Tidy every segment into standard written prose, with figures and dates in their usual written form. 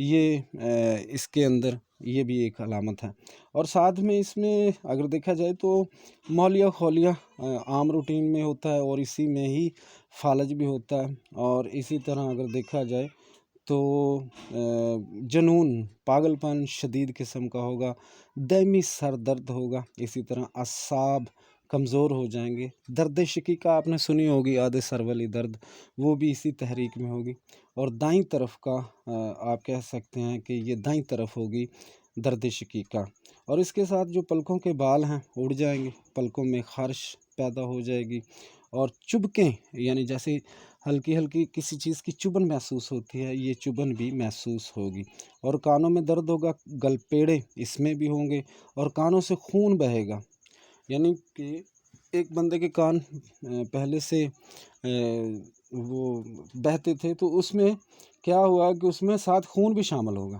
یہ اس کے اندر یہ بھی ایک علامت ہے۔ اور ساتھ میں اس میں اگر دیکھا جائے تو مولیہ خولیہ عام روٹین میں ہوتا ہے، اور اسی میں ہی فالج بھی ہوتا ہے، اور اسی طرح اگر دیکھا جائے تو جنون پاگل پن شدید قسم کا ہوگا، دائمی سر درد ہوگا، اسی طرح اعصاب کمزور ہو جائیں گے، درد شقیقہ آپ نے سنی ہوگی، آدھے سر والی درد، وہ بھی اسی تحریک میں ہوگی۔ اور دائیں طرف کا آپ کہہ سکتے ہیں کہ یہ دائیں طرف ہوگی درد شقیقہ۔ اور اس کے ساتھ جو پلکوں کے بال ہیں اڑ جائیں گے، پلکوں میں خارش پیدا ہو جائے گی، اور چبکیں یعنی جیسے ہلکی ہلکی کسی چیز کی چبھن محسوس ہوتی ہے، یہ چبھن بھی محسوس ہوگی۔ اور کانوں میں درد ہوگا، گل پیڑے اس میں بھی ہوں گے، اور کانوں سے خون بہے گا، یعنی کہ ایک بندے کے کان پہلے سے وہ بہتے تھے، تو اس میں کیا ہوا کہ اس میں ساتھ خون بھی شامل ہوگا۔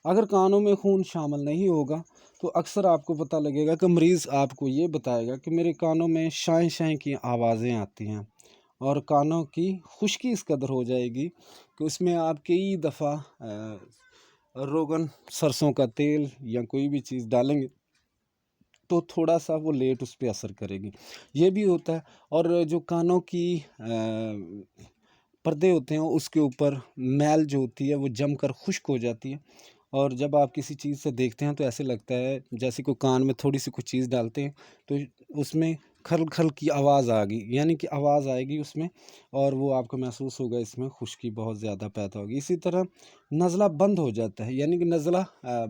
اگر کانوں میں خون شامل نہیں ہوگا تو اکثر آپ کو پتہ لگے گا کہ مریض آپ کو یہ بتائے گا کہ میرے کانوں میں شائیں شائیں کی آوازیں آتی ہیں، اور کانوں کی خشکی اس قدر ہو جائے گی کہ اس میں آپ کئی دفعہ روغن سرسوں کا تیل یا کوئی بھی چیز ڈالیں گے تو تھوڑا سا وہ لیٹ اس پہ اثر کرے گی، یہ بھی ہوتا ہے۔ اور جو کانوں کی پردے ہوتے ہیں اس کے اوپر میل جو ہوتی ہے وہ جم کر خشک ہو جاتی ہے، اور جب آپ کسی چیز سے دیکھتے ہیں تو ایسے لگتا ہے جیسے کوئی کان میں تھوڑی سی کچھ چیز ڈالتے ہیں تو اس میں کھل کھل کی آواز آ گئی، یعنی کہ آواز آئے گی اس میں، اور وہ آپ کو محسوس ہوگا اس میں خشکی بہت زیادہ پیدا ہوگی۔ اسی طرح نزلہ بند ہو جاتا ہے، یعنی کہ نزلہ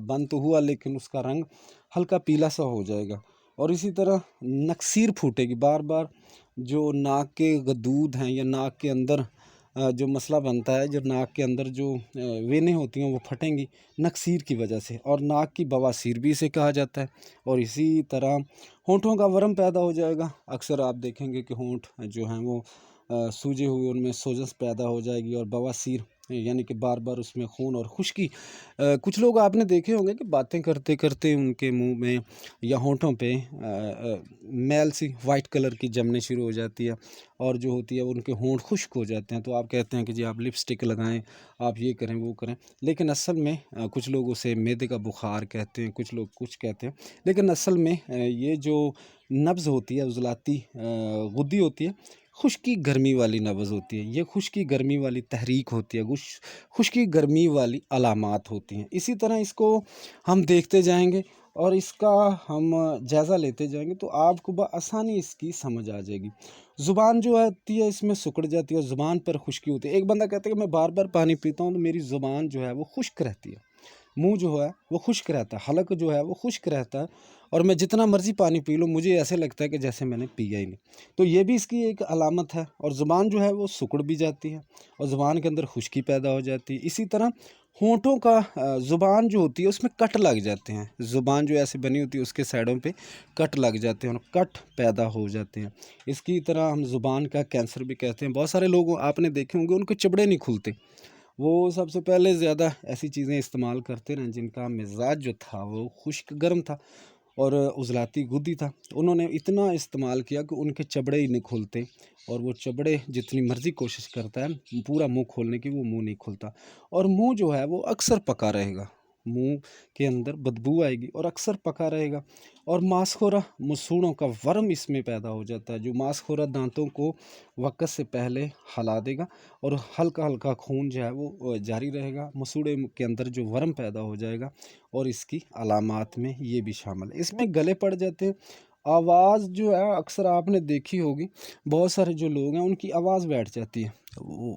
بند تو ہوا لیکن اس کا رنگ ہلکا پیلا سا ہو جائے گا۔ اور اسی طرح نکسیر پھوٹے گی، بار بار جو ناک کے غدود ہیں یا ناک کے اندر جو مسئلہ بنتا ہے، جب ناک کے اندر جو وینیں ہوتی ہیں وہ پھٹیں گی نکسیر کی وجہ سے، اور ناک کی بواسیر بھی اسے کہا جاتا ہے۔ اور اسی طرح ہونٹوں کا ورم پیدا ہو جائے گا، اکثر آپ دیکھیں گے کہ ہونٹ جو ہیں وہ سوجے ہوئے، ان میں سوجش پیدا ہو جائے گی، اور بواسیر یعنی کہ بار بار اس میں خون اور خشکی۔ کچھ لوگ آپ نے دیکھے ہوں گے کہ باتیں کرتے کرتے ان کے منہ میں یا ہونٹوں پہ میل سی وائٹ کلر کی جمنے شروع ہو جاتی ہے، اور جو ہوتی ہے ان کے ہونٹ خشک ہو جاتے ہیں، تو آپ کہتے ہیں کہ جی آپ لپسٹک لگائیں، آپ یہ کریں وہ کریں، لیکن اصل میں کچھ لوگ اسے معدے کا بخار کہتے ہیں، کچھ لوگ کچھ کہتے ہیں، لیکن اصل میں یہ جو نبض ہوتی ہے عضلاتی غدی ہوتی ہے، خشکی گرمی والی نبض ہوتی ہے، یہ خشکی گرمی والی تحریک ہوتی ہے، خشکی گرمی والی علامات ہوتی ہیں۔ اسی طرح اس کو ہم دیکھتے جائیں گے اور اس کا ہم جائزہ لیتے جائیں گے تو آپ کو بآسانی اس کی سمجھ آ جائے گی۔ زبان جو ہوتی ہے اس میں سکڑ جاتی ہے، زبان پر خشکی ہوتی ہے۔ ایک بندہ کہتا ہے کہ میں بار بار پانی پیتا ہوں تو میری زبان جو ہے وہ خشک رہتی ہے، منہ جو ہے وہ خشک رہتا ہے، حلق جو ہے وہ خشک رہتا ہے، اور میں جتنا مرضی پانی پی لوں مجھے ایسے لگتا ہے کہ جیسے میں نے پیا ہی نہیں۔ تو یہ بھی اس کی ایک علامت ہے، اور زبان جو ہے وہ سکڑ بھی جاتی ہے، اور زبان کے اندر خشکی پیدا ہو جاتی ہے۔ اسی طرح ہونٹوں کا زبان جو ہوتی ہے اس میں کٹ لگ جاتے ہیں، زبان جو ایسے بنی ہوتی ہے اس کے سائڈوں پہ کٹ لگ جاتے ہیں اور کٹ پیدا ہو جاتے ہیں۔ اس کی طرح ہم زبان کا کینسر بھی کہتے ہیں۔ بہت سارے لوگ آپ نے دیکھے ہوں گے ان کے چبڑے نہیں کھلتے، وہ سب سے پہلے زیادہ ایسی چیزیں استعمال کرتے رہے جن کا مزاج جو تھا وہ خشک گرم تھا اور عضلاتی غدی تھا، انہوں نے اتنا استعمال کیا کہ ان کے چبڑے ہی نہیں کھلتے، اور وہ چبڑے جتنی مرضی کوشش کرتا ہے پورا منہ کھولنے کی، وہ منہ نہیں کھلتا، اور منہ جو ہے وہ اکثر پکا رہے گا، منہ کے اندر بدبو آئے گی اور اکثر پکا رہے گا۔ اور ماسخورہ مسوڑوں کا ورم اس میں پیدا ہو جاتا ہے، جو ماسخورہ دانتوں کو وقت سے پہلے ہلا دے گا، اور ہلکا ہلکا خون جو ہے وہ جاری رہے گا، مسوڑے کے اندر جو ورم پیدا ہو جائے گا، اور اس کی علامات میں یہ بھی شامل ہے۔ اس میں گلے پڑ جاتے ہیں، آواز جو ہے اکثر آپ نے دیکھی ہوگی، بہت سارے جو لوگ ہیں ان کی آواز بیٹھ جاتی ہے، وہ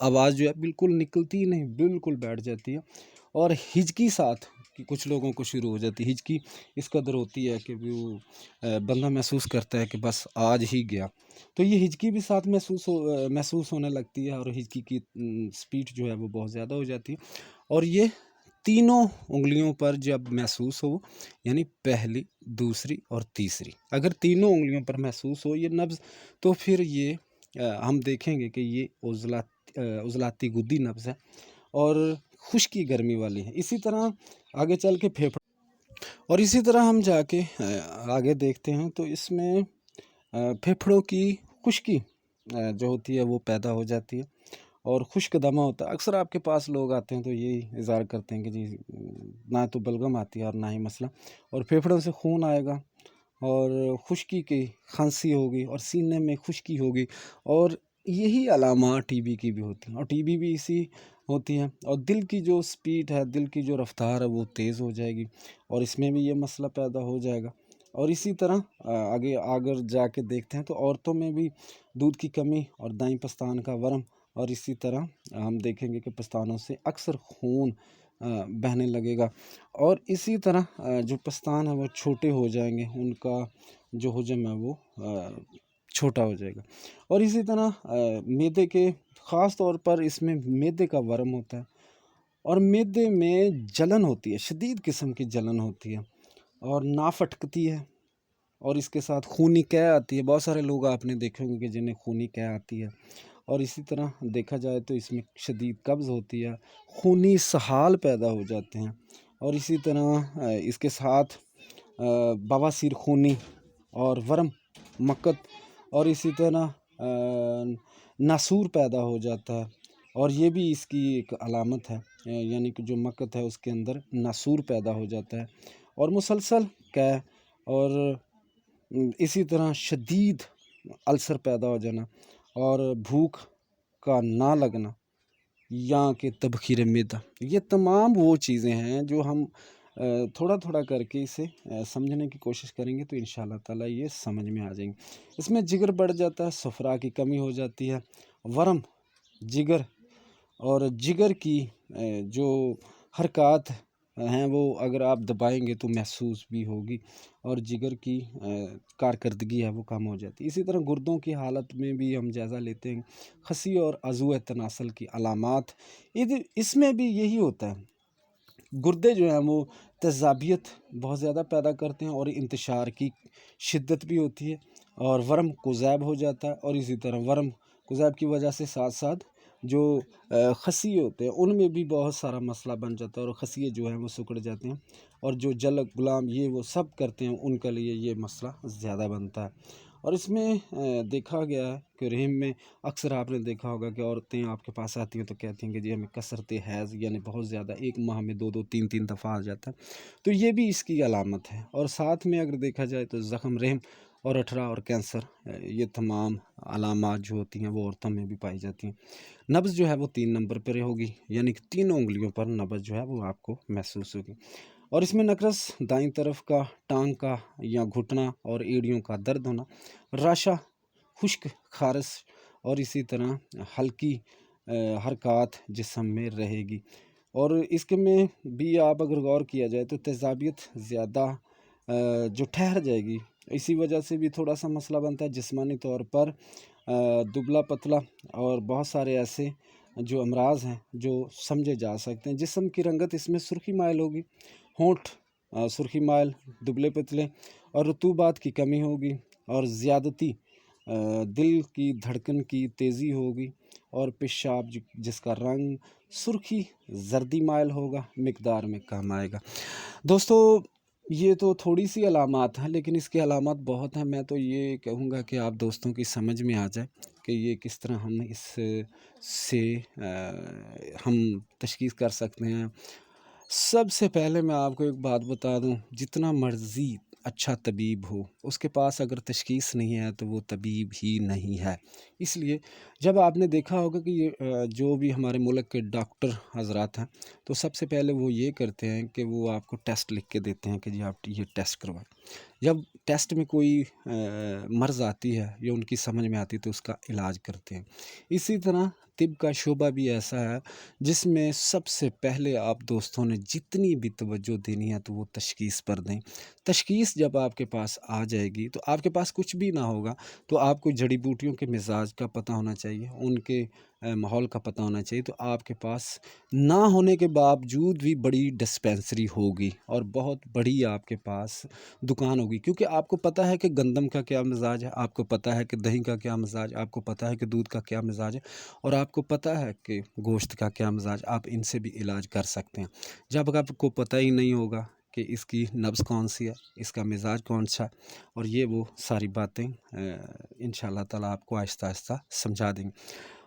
آواز جو ہے بالکل نکلتی ہی نہیں، بالکل بیٹھ جاتی ہے، اور ہچکی ساتھ کچھ لوگوں کو شروع ہو جاتی ہے۔ ہچکی اس قدر ہوتی ہے کہ وہ بندہ محسوس کرتا ہے کہ بس آج ہی گیا، تو یہ ہچکی بھی ساتھ محسوس ہونے لگتی ہے، اور ہچکی کی سپیڈ جو ہے وہ بہت زیادہ ہو جاتی ہے، اور یہ تینوں انگلیوں پر جب محسوس ہو، یعنی پہلی، دوسری اور تیسری، اگر تینوں انگلیوں پر محسوس ہو یہ نبض، تو پھر یہ ہم دیکھیں گے کہ یہ عضلاتی غدی نبض ہے اور خشکی گرمی والی ہے۔ اسی طرح آگے چل کے اور اسی طرح ہم جا کے آگے دیکھتے ہیں تو اس میں پھیپھڑوں کی خشکی جو ہوتی ہے وہ پیدا ہو جاتی ہے، اور خشک دمہ ہوتا ہے۔ اکثر آپ کے پاس لوگ آتے ہیں تو یہی اظہار کرتے ہیں کہ جی نہ تو بلغم آتی ہے اور نہ ہی مسئلہ، اور پھیپھڑوں سے خون آئے گا اور خشکی کی کھانسی ہوگی اور سینے میں خشکی ہوگی، اور یہی علامات ٹی بی کی بھی ہوتی ہیں، اور ٹی بی بھی اسی ہوتی ہیں۔ اور دل کی جو سپیڈ ہے، دل کی جو رفتار ہے وہ تیز ہو جائے گی، اور اس میں بھی یہ مسئلہ پیدا ہو جائے گا۔ اور اسی طرح آگے اگر جا کے دیکھتے ہیں تو عورتوں میں بھی دودھ کی کمی اور دائیں پستان کا ورم، اور اسی طرح ہم دیکھیں گے کہ پستانوں سے اکثر خون بہنے لگے گا، اور اسی طرح جو پستان ہے وہ چھوٹے ہو جائیں گے، ان کا جو حجم ہے وہ چھوٹا ہو جائے گا۔ اور اسی طرح معدے کے خاص طور پر اس میں معدے کا ورم ہوتا ہے، اور معدے میں جلن ہوتی ہے، شدید قسم کی جلن ہوتی ہے، اور ناف اٹکتی ہے، اور اس کے ساتھ خونی قے آتی ہے۔ بہت سارے لوگ آپ نے دیکھے ہوں گے کہ جنہیں خونی قے آتی ہے، اور اسی طرح دیکھا جائے تو اس میں شدید قبض ہوتی ہے، خونی سہال پیدا ہو جاتے ہیں، اور اسی طرح اس کے ساتھ بواسیر خونی اور ورم مکت، اور اسی طرح ناسور پیدا ہو جاتا ہے، اور یہ بھی اس کی ایک علامت ہے، یعنی کہ جو مکت ہے اس کے اندر ناسور پیدا ہو جاتا ہے، اور مسلسل قے، اور اسی طرح شدید السر پیدا ہو جانا، اور بھوک کا نہ لگنا، یا کہ تبخیر معدہ۔ یہ تمام وہ چیزیں ہیں جو ہم تھوڑا تھوڑا کر کے اسے سمجھنے کی کوشش کریں گے تو انشاءاللہ تعالیٰ یہ سمجھ میں آ جائیں گے۔ اس میں جگر بڑھ جاتا ہے، صفرا کی کمی ہو جاتی ہے، ورم جگر، اور جگر کی جو حرکات ہیں وہ اگر آپ دبائیں گے تو محسوس بھی ہوگی، اور جگر کی کارکردگی ہے وہ کم ہو جاتی ہے۔ اسی طرح گردوں کی حالت میں بھی ہم جائزہ لیتے ہیں، خسی اور عضو تناسل کی علامات، اس میں بھی یہی ہوتا ہے۔ گردے جو ہیں وہ تیزابیت بہت زیادہ پیدا کرتے ہیں، اور انتشار کی شدت بھی ہوتی ہے، اور ورم کوذیب ہو جاتا ہے، اور اسی طرح ورم کوذیب کی وجہ سے ساتھ ساتھ جو خسیے ہوتے ہیں ان میں بھی بہت سارا مسئلہ بن جاتا ہے، اور خسیے جو ہیں وہ سکڑ جاتے ہیں، اور جو جلک غلام یہ وہ سب کرتے ہیں ان کے لیے یہ مسئلہ زیادہ بنتا ہے۔ اور اس میں دیکھا گیا ہے کہ رحم میں اکثر آپ نے دیکھا ہوگا کہ عورتیں آپ کے پاس آتی ہیں تو کہتی ہیں کہ جی ہمیں کثرت حیض، یعنی بہت زیادہ، ایک ماہ میں 2-3 دفعہ آ جاتا ہے، تو یہ بھی اس کی علامت ہے۔ اور ساتھ میں اگر دیکھا جائے تو زخم رحم اور اٹھرا اور کینسر، یہ تمام علامات جو ہوتی ہیں وہ عورتوں میں بھی پائی جاتی ہیں۔ نبض جو ہے وہ 3 نمبر پر ہوگی، یعنی کہ 3 انگلیوں پر نبض جو ہے وہ آپ کو محسوس ہوگی، اور اس میں نقرس، دائیں طرف کا ٹانگ کا یا گھٹنا اور ایڑیوں کا درد ہونا، راشا، خشک خارش، اور اسی طرح ہلکی حرکات جسم میں رہے گی۔ اور اس کے میں بھی آپ اگر غور کیا جائے تو تیزابیت زیادہ جو ٹھہر جائے گی، اسی وجہ سے بھی تھوڑا سا مسئلہ بنتا ہے جسمانی طور پر دبلا پتلا، اور بہت سارے ایسے جو امراض ہیں جو سمجھے جا سکتے ہیں۔ جسم کی رنگت اس میں سرخی مائل ہوگی، ہونٹ سرخی مائل، دبلے پتلے، اور رطوبات کی کمی ہوگی، اور زیادتی دل کی دھڑکن کی تیزی ہوگی، اور پیشاب جس کا رنگ سرخی زردی مائل ہوگا، مقدار میں کم آئے گا۔ دوستو یہ تو تھوڑی سی علامات ہیں، لیکن اس کی علامات بہت ہیں۔ میں تو یہ کہوں گا کہ آپ دوستوں کی سمجھ میں آ جائے کہ یہ کس طرح ہم اس سے ہم تشخیص کر سکتے ہیں۔ سب سے پہلے میں آپ کو ایک بات بتا دوں، جتنا مرضی اچھا طبیب ہو، اس کے پاس اگر تشخیص نہیں ہے تو وہ طبیب ہی نہیں ہے۔ اس لیے جب آپ نے دیکھا ہوگا کہ یہ جو بھی ہمارے ملک کے ڈاکٹر حضرات ہیں تو سب سے پہلے وہ یہ کرتے ہیں کہ وہ آپ کو ٹیسٹ لکھ کے دیتے ہیں کہ جی آپ یہ ٹیسٹ کروائیں۔ جب ٹیسٹ میں کوئی مرض آتی ہے یا ان کی سمجھ میں آتی ہے تو اس کا علاج کرتے ہیں۔ اسی طرح طب کا شعبہ بھی ایسا ہے جس میں سب سے پہلے آپ دوستوں نے جتنی بھی توجہ دینی ہے تو وہ تشخیص پر دیں۔ تشخیص جب آپ کے پاس آ جائے گی تو آپ کے پاس کچھ بھی نہ ہوگا تو آپ کو جڑی بوٹیوں کے مزاج کا پتہ ہونا چاہیے، ان کے ماحول کا پتہ ہونا چاہیے، تو آپ کے پاس نہ ہونے کے باوجود بھی بڑی ڈسپینسری ہوگی اور بہت بڑی آپ کے پاس دکان ہوگی، کیونکہ آپ کو پتہ ہے کہ گندم کا کیا مزاج ہے، آپ کو پتہ ہے کہ دہی کا کیا مزاج، آپ کو پتہ ہے کہ دودھ کا کیا مزاج ہے، اور آپ کو پتہ ہے کہ گوشت کا کیا مزاج، آپ ان سے بھی علاج کر سکتے ہیں۔ جب آپ کو پتہ ہی نہیں ہوگا کہ اس کی نبض کون سی ہے، اس کا مزاج کون سا، اور یہ وہ ساری باتیں انشاءاللہ تعالیٰ آپ کو آہستہ آہستہ سمجھا دیں گے۔